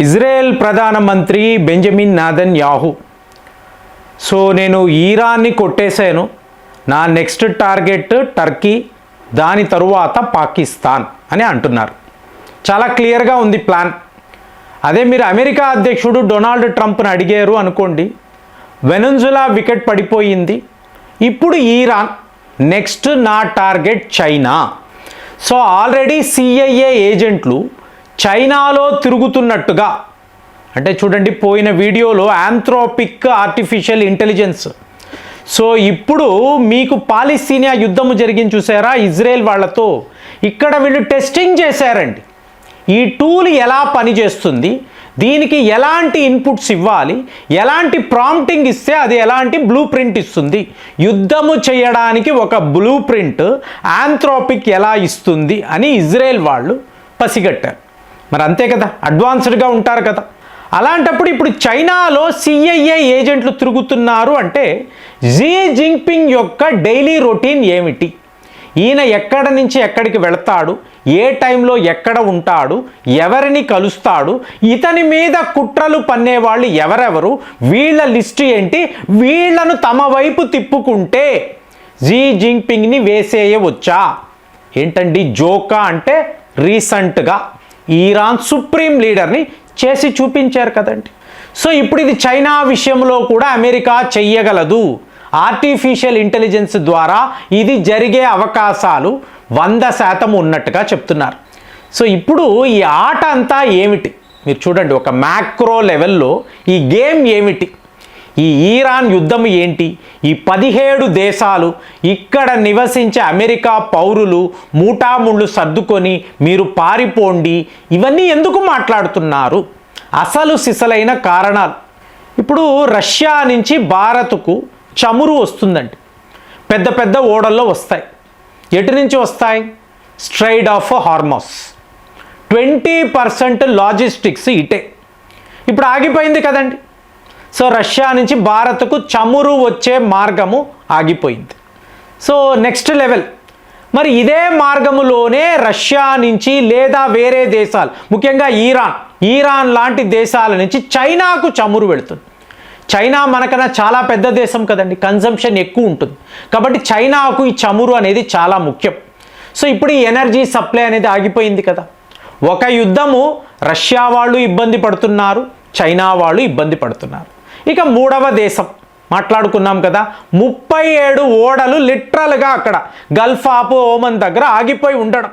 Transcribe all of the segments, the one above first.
Israel ప్రధానమంత్రి Benjamin Netanyahu నేను ఈరాన్ని కొట్టేశాను, నా నెక్స్ట్ టార్గెట్ టర్కీ, దాని తరువాత పాకిస్తాన్ అని అంటున్నారు. చాలా క్లియర్గా ఉంది ప్లాన్. అదే మీరు అమెరికా అధ్యక్షుడు డొనాల్డ్ ట్రంప్ని అడిగారు అనుకోండి, వెనెజులా వికెట్ పడిపోయింది, ఇప్పుడు ఈరాన్, నెక్స్ట్ నా టార్గెట్ చైనా. ఆల్రెడీ సిఐఏ ఏజెంట్లు చైనాలో తిరుగుతున్నట్టుగా, అంటే చూడండి పోయిన వీడియోలో ఆంథ్రోపిక్ ఆర్టిఫిషియల్ ఇంటెలిజెన్స్. ఇప్పుడు మీకు పాలస్తీనా యుద్ధము జరిగింది చూసారా ఇజ్రాయెల్ వాళ్ళతో, ఇక్కడ వీళ్ళు టెస్టింగ్ చేశారండి. ఈ టూల్ ఎలా పనిచేస్తుంది, దీనికి ఎలాంటి ఇన్పుట్స్ ఇవ్వాలి, ఎలాంటి ప్రాంప్టింగ్ ఇస్తే అది ఎలాంటి బ్లూ ప్రింట్ ఇస్తుంది, యుద్ధము చేయడానికి ఒక బ్లూ ప్రింట్ ఆంథ్రోపిక్ ఎలా ఇస్తుంది అని ఇజ్రాయెల్ వాళ్ళు పసిగట్టారు. మరి అంతే కదా, అడ్వాన్స్డ్గా ఉంటారు కదా. అలాంటప్పుడు ఇప్పుడు చైనాలో సిఐఏ ఏజెంట్లు తిరుగుతున్నారు అంటే జీ జింగ్పింగ్ యొక్క డైలీ రొటీన్ ఏమిటి, ఈయన ఎక్కడ నుంచి ఎక్కడికి వెళతాడు, ఏ టైంలో ఎక్కడ ఉంటాడు, ఎవరిని కలుస్తాడు, ఇతని మీద కుట్రలు పన్నేవాళ్ళు ఎవరెవరు, వీళ్ళ లిస్టు ఏంటి, వీళ్లను తమ వైపు తిప్పుకుంటే జీ జింగ్పింగ్ని వేసేయవచ్చా. ఏంటండి జోకా అంటే రీసెంట్గా ఈరాన్ సుప్రీం లీడర్ని చేసి చూపించారు కదండి. ఇప్పుడు ఇది చైనా విషయంలో కూడా అమెరికా చెయ్యగలదు. ఆర్టిఫిషియల్ ఇంటెలిజెన్స్ ద్వారా ఇది జరిగే అవకాశాలు 100% ఉన్నట్టుగా చెప్తున్నారు. ఇప్పుడు ఈ ఆట అంతా ఏమిటి మీరు చూడండి, ఒక మ్యాక్రో లెవెల్లో ఈ గేమ్ ఏమిటి, ఈ ఈరాన్ యుద్ధం ఏంటి, ఈ 17 దేశాలు ఇక్కడ నివసించే అమెరికా పౌరులు మూటాముళ్ళు సర్దుకొని మీరు పారిపోండి, ఇవన్నీ ఎందుకు మాట్లాడుతున్నారు, అసలు సిసలైన కారణాలు. ఇప్పుడు రష్యా నుంచి భారత్కు చమురు వస్తుందండి, పెద్ద పెద్ద ఓడల్లో వస్తాయి. ఎటు నుంచి వస్తాయి, స్ట్రైట్ ఆఫ్ హార్మస్. 20% లాజిస్టిక్స్ ఇటే. ఇప్పుడు ఆగిపోయింది కదండి. రష్యా నుంచి భారత్కు చమురు వచ్చే మార్గము ఆగిపోయింది. నెక్స్ట్ లెవెల్, మరి ఇదే మార్గములోనే రష్యా నుంచి లేదా వేరే దేశాలు, ముఖ్యంగా ఈరాన్ లాంటి దేశాల నుంచి చైనాకు చమురు వెళుతుంది. చైనా మనకన్నా చాలా పెద్ద దేశం కదండి, కన్జంప్షన్ ఎక్కువ ఉంటుంది. కాబట్టి చైనాకు ఈ చమురు అనేది చాలా ముఖ్యం. ఇప్పుడు ఈ ఎనర్జీ సప్లై అనేది ఆగిపోయింది కదా. ఒక యుద్ధము రష్యా వాళ్ళు ఇబ్బంది పడుతున్నారు, చైనా వాళ్ళు ఇబ్బంది పడుతున్నారు. ఇక మూడవ దేశం మాట్లాడుకున్నాం కదా, 37 ఓడలు లిటరల్గా అక్కడ గల్ఫ్ ఆఫ్ ఓమన్ దగ్గర ఆగిపోయి ఉండడం.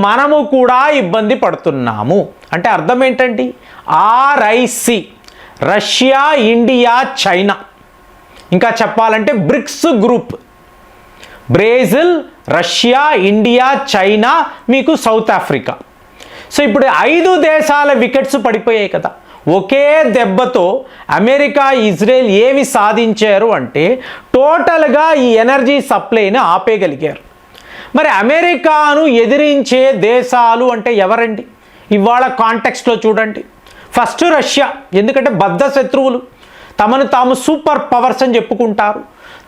మనము కూడా ఇబ్బంది పడుతున్నాము అంటే అర్థం ఏంటండి, ఆర్ఐసి, రష్యా, ఇండియా, చైనా, ఇంకా చెప్పాలంటే BRICS group, Brazil, Russia, India, China, మీకు సౌత్ ఆఫ్రికా. ఇప్పుడు 5 దేశాల వికెట్స్ పడిపోయాయి కదా. ఒకే దెబ్బతో అమెరికా, ఇజ్రాయెల్ ఏమి సాధించారు అంటే టోటల్గా ఈ ఎనర్జీ సప్లైని ఆపేయగలిగారు. మరి అమెరికాను ఎదిరించే దేశాలు అంటే ఎవరండి ఇవాళ కాంటెక్స్ట్లో చూడండి. ఫస్ట్ రష్యా, ఎందుకంటే బద్ధ శత్రువులు, తమను తాము సూపర్ పవర్స్ అని చెప్పుకుంటారు.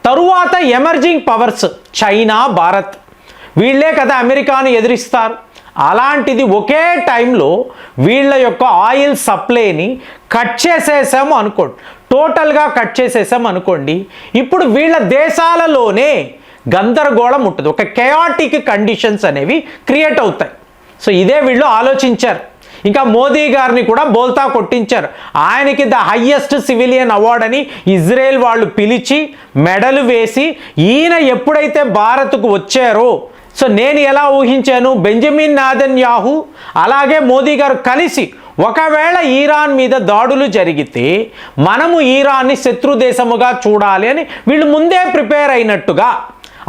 తరువాత ఎమర్జింగ్ పవర్స్ చైనా, భారత్, వీళ్ళే కదా అమెరికాను ఎదిరిస్తారు. అలాంటిది ఒకే టైంలో వీళ్ళ యొక్క ఆయిల్ సప్లైని కట్ చేసేసాము అనుకోండి, టోటల్గా కట్ చేసేసాము అనుకోండి, ఇప్పుడు వీళ్ళ దేశాలలోనే గందరగోళం ఉంటుంది, ఒక కెయాటిక్ కండిషన్స్ అనేవి క్రియేట్ అవుతాయి. ఇదే వీళ్ళు ఆలోచించారు. ఇంకా మోదీ గారిని కూడా బోల్తా కొట్టించారు. ఆయనకి ద హయ్యెస్ట్ సివిలియన్ అవార్డ్ అని ఇజ్రాయెల్ వాళ్ళు పిలిచి మెడలు వేసి, ఈయన ఎప్పుడైతే భారత్కు వచ్చారో, నేను ఎలా ఊహించాను, బెంజమిన్ నెతన్యాహు అలాగే మోదీ గారు కలిసి ఒకవేళ ఈరాన్ మీద దాడులు జరిగితే మనము ఈరాన్ని శత్రు దేశముగా చూడాలి అని వీళ్ళు ముందే ప్రిపేర్ అయినట్టుగా,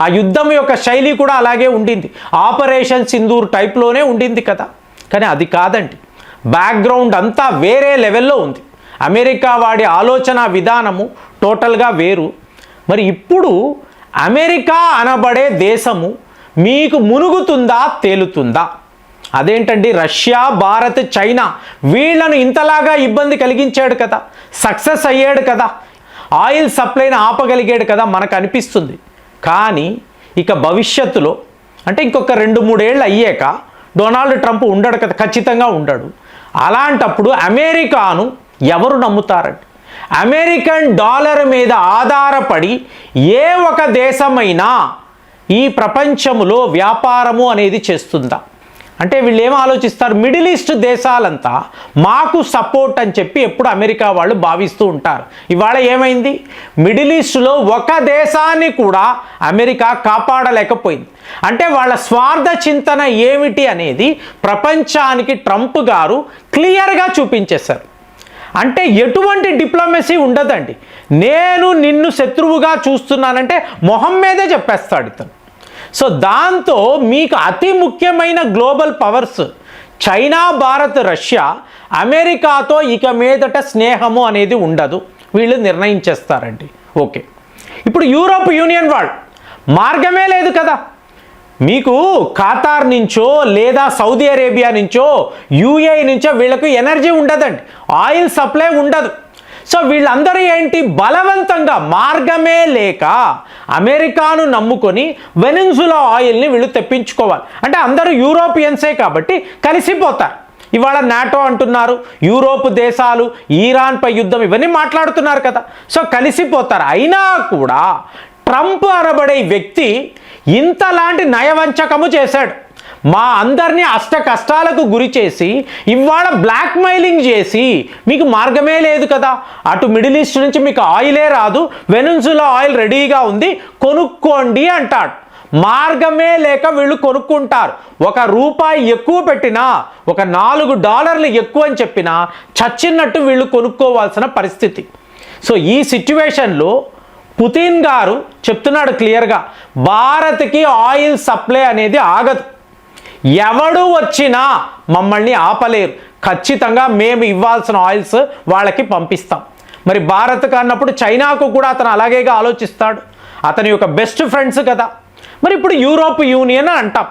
ఆ యుద్ధం యొక్క శైలి కూడా అలాగే ఉండింది, ఆపరేషన్ సింధూర్ టైప్లోనే ఉండింది కదా. కానీ అది కాదండి, బ్యాక్గ్రౌండ్ అంతా వేరే లెవెల్లో ఉంది. అమెరికా వాడి ఆలోచన విధానము టోటల్గా వేరు. మరి ఇప్పుడు అమెరికా అనబడే దేశము మీకు మునుగుతుందా, తేలుతుందా? అదేంటండి, రష్యా, భారత్, చైనా వీళ్ళను ఇంతలాగా ఇబ్బంది కలిగించాడు కదా, సక్సెస్ అయ్యాడు కదా, ఆయిల్ సప్లైని ఆపగలిగాడు కదా మనకు అనిపిస్తుంది. కానీ ఇక భవిష్యత్తులో అంటే ఇంకొక 2-3 ఏళ్ళు అయ్యాక డొనాల్డ్ ట్రంప్ ఉండడు కదా, ఖచ్చితంగా ఉండడు. అలాంటప్పుడు అమెరికాను ఎవరు నమ్ముతారండి? అమెరికన్ డాలర్ మీద ఆధారపడి ఏ ఒక దేశమైనా ఈ ప్రపంచంలో వ్యాపారము అనేది చేస్తుందా? అంటే వీళ్ళు ఏం ఆలోచిస్తారు, మిడిల్ ఈస్ట్ దేశాలంతా మాకు సపోర్ట్ అని చెప్పి ఎప్పుడు అమెరికా వాళ్ళు భావిస్తూ ఉంటారు. ఇవాళ ఏమైంది, మిడిల్ ఈస్ట్లో ఒక దేశాన్ని కూడా అమెరికా కాపాడలేకపోయింది. అంటే వాళ్ళ స్వార్థ చింతన ఏమిటి అనేది ప్రపంచానికి ట్రంప్ గారు క్లియర్గా చూపించేశారు. అంటే ఎటువంటి డిప్లొమసీ ఉండదండి. నేను నిన్ను శత్రువుగా చూస్తున్నానంటే మొహం మీదే చెప్పేస్తాడు ఇతను. సో దాంతో మీకు అతి ముఖ్యమైన global powers China, Bharat, Russia, అమెరికాతో ఇక మీదట స్నేహము అనేది ఉండదు, వీళ్ళు నిర్ణయించేస్తారండి. ఓకే, ఇప్పుడు యూరోప్ యూనియన్ వాళ్ళు మార్గమే లేదు కదా, మీకు ఖతార్ నుంచో లేదా సౌదీ అరేబియా నుంచో యూఏఈ నుంచో వీళ్ళకు ఎనర్జీ ఉండదండి, ఆయిల్ సప్లై ఉండదు. సో వీళ్ళందరూ ఏంటి, బలవంతంగా మార్గమే లేక అమెరికాను నమ్ముకొని వెనిజులా ఆయిల్ని వీళ్ళు తెప్పించుకోవాలి. అంటే అందరూ యూరోపియన్సే కాబట్టి కలిసిపోతారు. ఇవాళ నాటో అంటున్నారు, యూరోప్ దేశాలు ఈరాన్పై యుద్ధం ఇవన్నీ మాట్లాడుతున్నారు కదా, సో కలిసిపోతారు. అయినా కూడా ట్రంప్ అనబడే వ్యక్తి ఇంతలాంటి నయవంచకము చేశాడు. మా అందరినీ అష్ట కష్టాలకు గురి చేసి ఇవాళ బ్లాక్మెయిలింగ్ చేసి మీకు మార్గమే లేదు కదా, అటు మిడిల్ ఈస్ట్ నుంచి మీకు ఆయిలే రాదు, వెనిజులా ఆయిల్ రెడీగా ఉంది కొనుక్కోండి అంటాడు. మార్గమే లేక వీళ్ళు కొనుక్కుంటారు. ₹1 ఎక్కువ పెట్టినా, ఒక $4 ఎక్కువ అని చెప్పినా చచ్చినట్టు వీళ్ళు కొనుక్కోవాల్సిన పరిస్థితి. సో ఈ సిచ్యువేషన్లో పుతిన్ గారు చెప్తున్నాడు క్లియర్గా, భారత్కి ఆయిల్ సప్లై అనేది ఆగదు, ఎవడు వచ్చినా మమ్మల్ని ఆపలేరు, ఖచ్చితంగా మేము ఇవ్వాల్సిన ఆయిల్స్ వాళ్ళకి పంపిస్తాం. మరి భారత్ అన్నప్పుడు చైనాకు కూడా అతను అలాగేగా ఆలోచిస్తాడు, అతని యొక్క బెస్ట్ ఫ్రెండ్స్ కదా. మరి ఇప్పుడు యూరోప్ యూనియన్ అంటాం,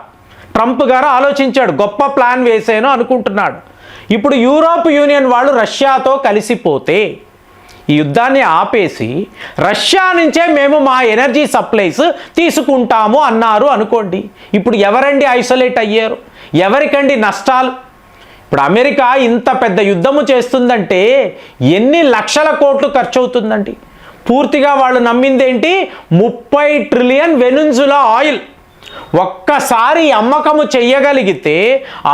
ట్రంప్ గారు ఆలోచించాడు, గొప్ప ప్లాన్ వేసాను అనుకుంటున్నాడు. ఇప్పుడు యూరోప్ యూనియన్ వాళ్ళు రష్యాతో కలిసిపోతే ఈ యుద్ధాన్ని ఆపేసి రష్యా నుంచే మేము మా ఎనర్జీ సప్లైస్ తీసుకుంటాము అన్నారు అనుకోండి, ఇప్పుడు ఎవరండి ఐసోలేట్ అయ్యారు, ఎవరికండి నష్టాలు? ఇప్పుడు అమెరికా ఇంత పెద్ద యుద్ధము చేస్తుందంటే ఎన్ని లక్షల కోట్లు ఖర్చు అవుతుందండి. పూర్తిగా వాళ్ళు నమ్మిందేంటి, 30 ట్రిలియన్ వెనిజులా ఆయిల్. ఒక్కసారి అమ్మకము చెయ్యగలిగితే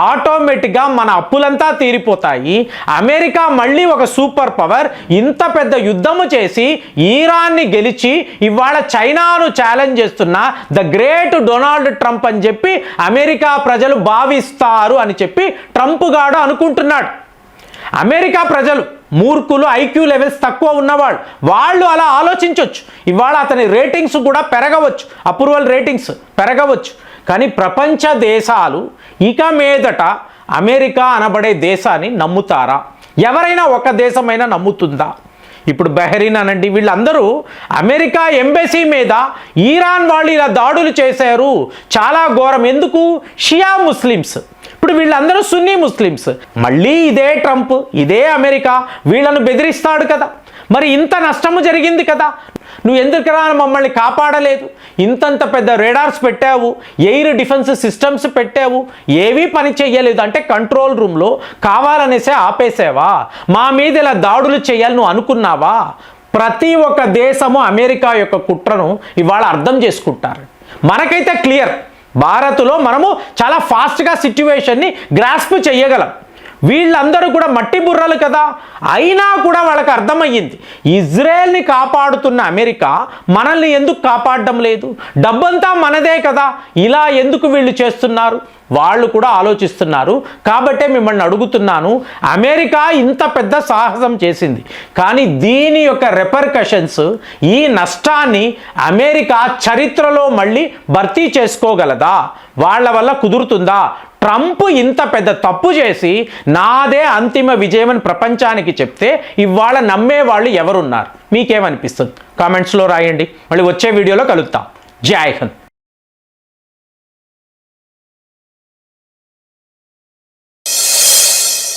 ఆటోమేటిక్గా మన అప్పులంతా తీరిపోతాయి. అమెరికా మళ్ళీ ఒక సూపర్ పవర్, ఇంత పెద్ద యుద్ధము చేసి ఈరాన్ని గెలిచి ఇవాళ చైనాను ఛాలెంజ్ చేస్తున్న ద గ్రేట్ డొనాల్డ్ ట్రంప్ అని చెప్పి అమెరికా ప్రజలు భావిస్తారు అని చెప్పి ట్రంప్ గాడు అనుకుంటున్నాడు. అమెరికా ప్రజలు మూర్ఖులు, ఐక్యూ లెవెల్స్ తక్కువ ఉన్నవాళ్ళు, వాళ్ళు అలా ఆలోచించవచ్చు. ఇవాళ అతని రేటింగ్స్ కూడా పెరగవచ్చు, అప్రూవల్ రేటింగ్స్ పెరగవచ్చు. కానీ ప్రపంచ దేశాలు ఇక మీదట అమెరికా అనబడే దేశాన్ని నమ్ముతారా? ఎవరైనా ఒక దేశమైనా నమ్ముతుందా? ఇప్పుడు బహ్రెయిన్ అనండి, వీళ్ళందరూ అమెరికా ఎంబసీ మీద ఈరాన్ వాళ్ళు ఇలా దాడులు చేశారు, చాలా ఘోరం. ఎందుకు? షియా ముస్లిమ్స్. ఇప్పుడు వీళ్ళందరూ సున్నీ ముస్లిమ్స్. మళ్ళీ ఇదే ట్రంప్, ఇదే అమెరికా వీళ్ళను బెదిరిస్తాడు కదా. మరి ఇంత నష్టము జరిగింది కదా, నువ్వు ఎందుకురా మమ్మల్ని కాపాడలేదు? ఇంతంత పెద్ద రేడార్స్ పెట్టావు, ఎయిర్ డిఫెన్స్ సిస్టమ్స్ పెట్టావు, ఏవీ పని చెయ్యలేదు. అంటే కంట్రోల్ రూమ్లో కావాలనేసే ఆపేసావా? మా మీద ఇలా దాడులు చేయాలి నువ్వు అనుకున్నావా? ప్రతి ఒక్క దేశము అమెరికా యొక్క కుట్రను ఇవాళ అర్థం చేసుకుంటారు. మనకైతే క్లియర్, భారత్లో మనము చాలా ఫాస్ట్గా సిచ్యువేషన్ని గ్రాస్ప్ చేయగలం. వీళ్ళందరూ కూడా మట్టి బుర్రలు కదా, అయినా కూడా వాళ్ళకి అర్థమయ్యింది ఇజ్రాయెల్ని కాపాడుతున్న అమెరికా మనల్ని ఎందుకు కాపాడడం లేదు, డబ్బంతా మనదే కదా, ఇలా ఎందుకు వీళ్ళు చేస్తున్నారు? వాళ్ళు కూడా ఆలోచిస్తున్నారు. కాబట్టే మిమ్మల్ని అడుగుతున్నాను, అమెరికా ఇంత పెద్ద సాహసం చేసింది, కానీ దీని యొక్క రెపర్కషన్స్, ఈ నష్టాన్ని అమెరికా చరిత్రలో మళ్ళీ భర్తీ చేసుకోగలదా? వాళ్ళ వల్ల కుదురుతుందా? ట్రంప్ ఇంత పెద్ద తప్పు చేసి నాదే అంతిమ విజయం అని ప్రపంచానికి చెప్తే ఇవాళ నమ్మేవాళ్ళు ఎవరున్నారు? మీకేమనిపిస్తుంది? కామెంట్స్లో రాయండి. మళ్ళీ వచ్చే వీడియోలో కలుద్దాం. జై హింద్.